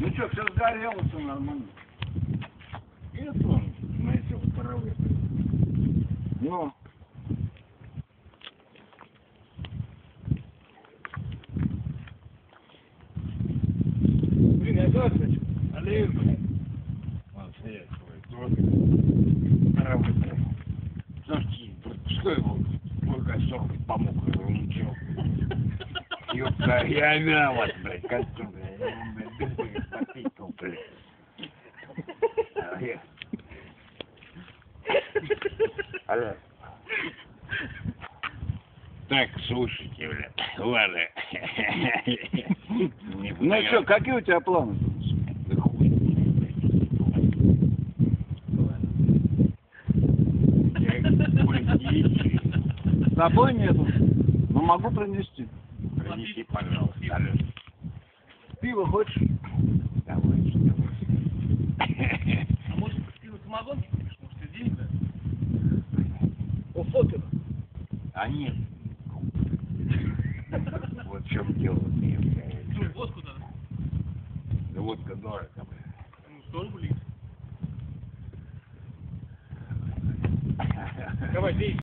Ну что, все сгорело, все нормально. Это он, знаете, вот паровой. Ну. Блин, я тоже хочу. Аллею, блядь. Вот, стоять свой. Паровой, блядь. Слушайте, что его мой костюм помог, ничего. Ёпта, я виноват, блядь, костюм, блядь. Я, блядь, попикал, блядь. Алло. Так, слушайте, блядь, ладно. Ну что, какие у тебя планы? Да хуй. С собой нету, но могу принести. Принеси, пожалуйста, алло. Пиво хочешь? Давай, давай. А может пиво самогонки купишь? Может, тебе денег дать? У Фокина. А нет. Вот в чем дело. Ну, водку надо. Да водка дорого, блядь.